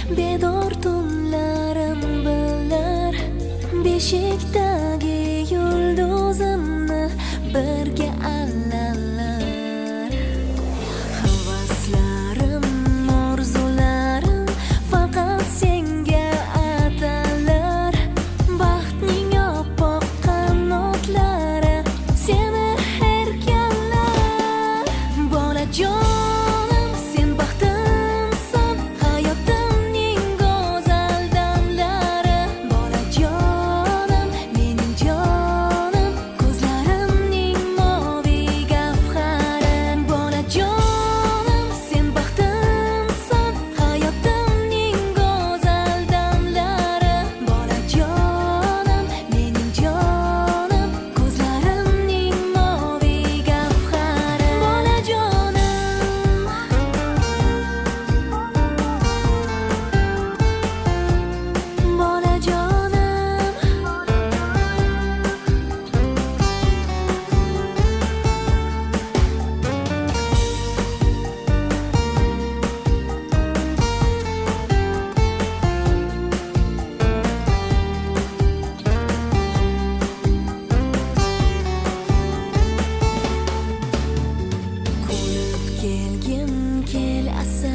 bedor tunlarim bilar beshikdagi yulduzimni birga allalar. Havaslarim, orzularim faqat senga atalar. Baxtning oppoq qanotlari seni erkallar. Bolajonim, sen baxtimsan, hayotimning go'zal damlari. Bolajonim, mening jonim, ko'zlarimning moviy gavhari. Bolajonim, sen baxtimsan, hayotimning go'zal damlari. Bolajonim, mening jonim, ko'zlarimning moviy gavhari. Kelgin kel asa